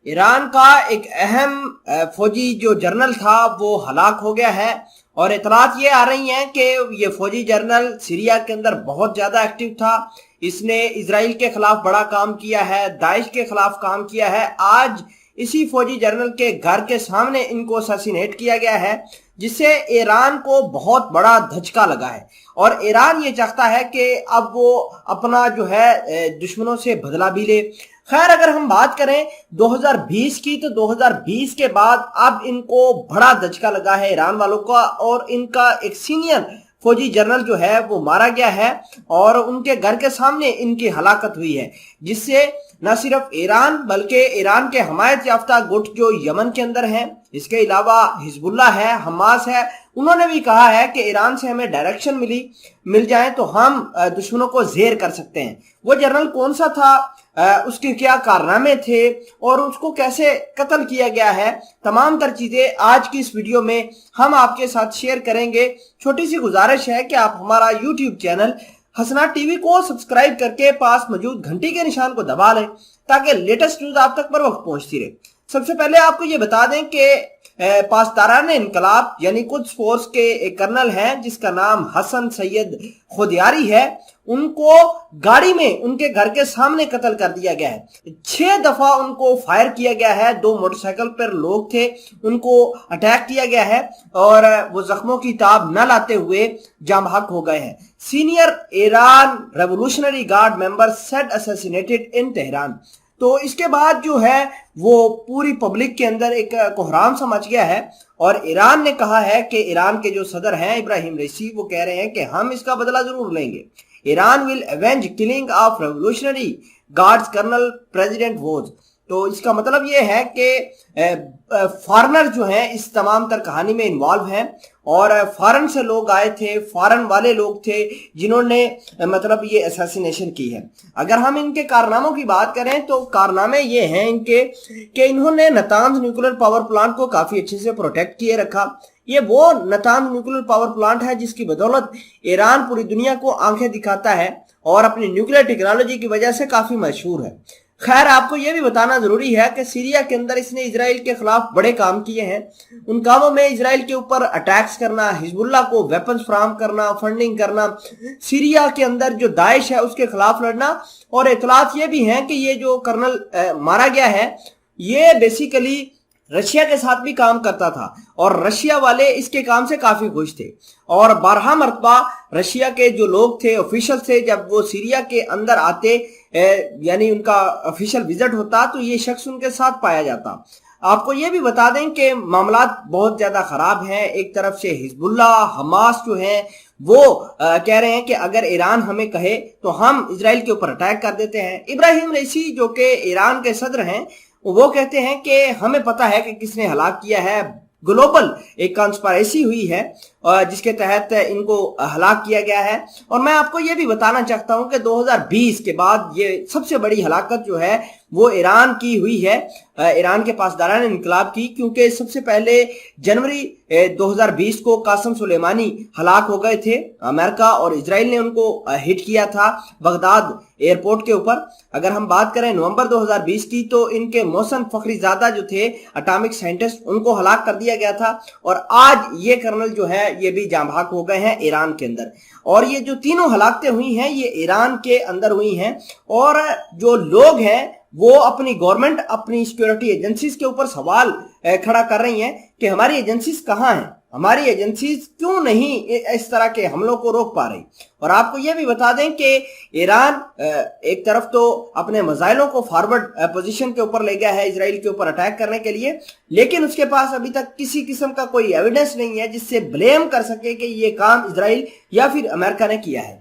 ایران کا ایک اہم فوجی جو جنرل تھا وہ ہلاک ہو گیا ہے، اور اطلاعات یہ آ رہی ہیں کہ یہ فوجی جنرل سیریا کے اندر بہت زیادہ ایکٹیو تھا۔ اس نے اسرائیل کے خلاف بڑا کام کیا ہے، داعش کے خلاف کام کیا ہے۔ آج اسی فوجی جنرل کے گھر کے سامنے ان کو اساسینیٹ کیا گیا ہے، جس سے ایران کو بہت بڑا دھچکا لگا ہے، اور ایران یہ چاہتا ہے کہ اب وہ اپنا جو ہے دشمنوں سے بدلہ بھی لے۔ خیر، اگر ہم بات کریں 2020 کی، تو 2020 کے بعد اب ان کو بڑا دھچکا لگا ہے ایران والوں کا، اور ان کا ایک سینئر فوجی جنرل جو ہے وہ مارا گیا ہے، اور ان کے گھر کے سامنے ان کی ہلاکت ہوئی ہے، جس سے نہ صرف ایران بلکہ ایران کے حمایت یافتہ گٹ جو یمن کے اندر ہیں، اس کے علاوہ حزب اللہ ہے، حماس ہے، انہوں نے بھی کہا ہے کہ ایران سے ہمیں ڈائریکشن مل جائے تو ہم دشمنوں کو زیر کر سکتے ہیں۔ وہ جنرل کون سا تھا، اس کے کیا کارنامے تھے، اور اس کو کیسے قتل کیا گیا ہے، تمام تر چیزیں آج کی اس ویڈیو میں ہم آپ کے ساتھ شیئر کریں گے۔ چھوٹی سی گزارش ہے کہ آپ ہمارا یوٹیوب چینل حسنات ٹی وی کو سبسکرائب کر کے پاس موجود گھنٹی کے نشان کو دبا لیں، تاکہ لیٹسٹ نیوز آپ تک پر وقت پہنچتی رہے۔ سب سے پہلے آپ کو یہ بتا دیں کہ پاسداران انقلاب یعنی قدس فورس کے ایک کرنل ہیں جس کا نام حسن سید خودیاری ہے، ان کو گاڑی میں ان کے گھر کے سامنے قتل کر دیا گیا ہے۔ 6 دفعہ ان کو فائر کیا گیا ہے، 2 موٹر سائیکل پر لوگ تھے، ان کو اٹیک کیا گیا ہے، اور وہ زخموں کی تاب نہ لاتے ہوئے جاں بحق ہو گئے ہیں۔ سینئر ایران ریولوشنری گارڈ ممبر سیٹ اسیسینیٹڈ ان تہران۔ تو اس کے بعد جو ہے وہ پوری پبلک کے اندر ایک کوہرام سا مچ گیا ہے، اور ایران نے کہا ہے کہ ایران کے جو صدر ہیں ابراہیم رئیسی، وہ کہہ رہے ہیں کہ ہم اس کا بدلہ ضرور لیں گے۔ Iran will avenge killing of revolutionary guards colonel president was۔ تو اس کا مطلب یہ ہے کہ فارنر جو ہیں اس تمام تر کہانی میں انوالو ہیں، اور فارن سے لوگ آئے تھے، فارن والے لوگ تھے جنہوں نے مطلب یہ اساسینیشن کی ہے۔ اگر ہم ان کے کارناموں کی بات کریں تو کارنامے یہ ہیں ان کے کہ انہوں نے نتانز نیوکلیر پاور پلانٹ کو کافی اچھے سے پروٹیکٹ کیے رکھا۔ یہ وہ نتانز نیوکلیر پاور پلانٹ ہے جس کی بدولت ایران پوری دنیا کو آنکھیں دکھاتا ہے، اور اپنی نیوکلیر ٹیکنالوجی کی وجہ سے کافی مشہور ہے۔ خیر، آپ کو یہ بھی بتانا ضروری ہے کہ سیریا کے اندر اس نے اسرائیل کے خلاف بڑے کام کیے ہیں۔ ان کاموں میں اسرائیل کے اوپر اٹیکس کرنا، حزب اللہ کو ویپنز فراہم کرنا، فنڈنگ کرنا، سیریا کے اندر جو داعش ہے اس کے خلاف لڑنا، اور اطلاعات یہ بھی ہیں کہ یہ جو کرنل مارا گیا ہے یہ بیسیکلی رشیا کے ساتھ بھی کام کرتا تھا، اور رشیا والے اس کے کام سے کافی خوش تھے، اور 12 مرتبہ رشیا کے جو لوگ تھے، آفیشل تھے، جب وہ سیریا کے اندر آتے یعنی ان کا آفیشل وزٹ ہوتا تو یہ شخص ان کے ساتھ پایا جاتا۔ آپ کو یہ بھی بتا دیں کہ معاملات بہت زیادہ خراب ہیں۔ ایک طرف سے حزب اللہ، حماس جو ہیں وہ کہہ رہے ہیں کہ اگر ایران ہمیں کہے تو ہم اسرائیل کے اوپر اٹیک کر دیتے ہیں۔ ابراہیم رئیسی جو کہ ایران کے صدر ہیں وہ کہتے ہیں کہ ہمیں پتہ ہے کہ کس نے ہلاک کیا ہے، گلوبل ایک کانسپریسی ہوئی ہے جس کے تحت ان کو ہلاک کیا گیا ہے۔ اور میں آپ کو یہ بھی بتانا چاہتا ہوں کہ 2020 کے بعد یہ سب سے بڑی ہلاکت جو ہے وہ ایران کی ہوئی ہے، ایران کے پاسداران انقلاب کی، کیونکہ سب سے پہلے جنوری 2020 کو قاسم سلیمانی ہلاک ہو گئے تھے۔ امریکہ اور اسرائیل نے ان کو ہٹ کیا تھا بغداد ایئرپورٹ کے اوپر۔ اگر ہم بات کریں نومبر 2020 کی تو ان کے محسن فخری زادہ جو تھے اٹامک سائنٹسٹ، ان کو ہلاک کر دیا گیا تھا، اور آج یہ کرنل جو ہے یہ بھی جاں بحق ہو گئے ہیں ایران کے اندر۔ اور یہ جو تینوں ہلاکتیں ہوئی ہیں یہ ایران کے اندر ہوئی ہیں، اور جو لوگ ہیں وہ اپنی گورنمنٹ، اپنی سیکیورٹی ایجنسیز کے اوپر سوال کھڑا کر رہی ہیں کہ ہماری ایجنسیز کہاں ہیں، ہماری ایجنسیز کیوں نہیں اس طرح کے حملوں کو روک پا رہی۔ اور آپ کو یہ بھی بتا دیں کہ ایران ایک طرف تو اپنے میزائلوں کو فارورڈ پوزیشن کے اوپر لے گیا ہے اسرائیل کے اوپر اٹیک کرنے کے لیے، لیکن اس کے پاس ابھی تک کسی قسم کا کوئی ایویڈنس نہیں ہے جس سے بلیم کر سکے کہ یہ کام اسرائیل یا پھر امریکہ نے کیا ہے۔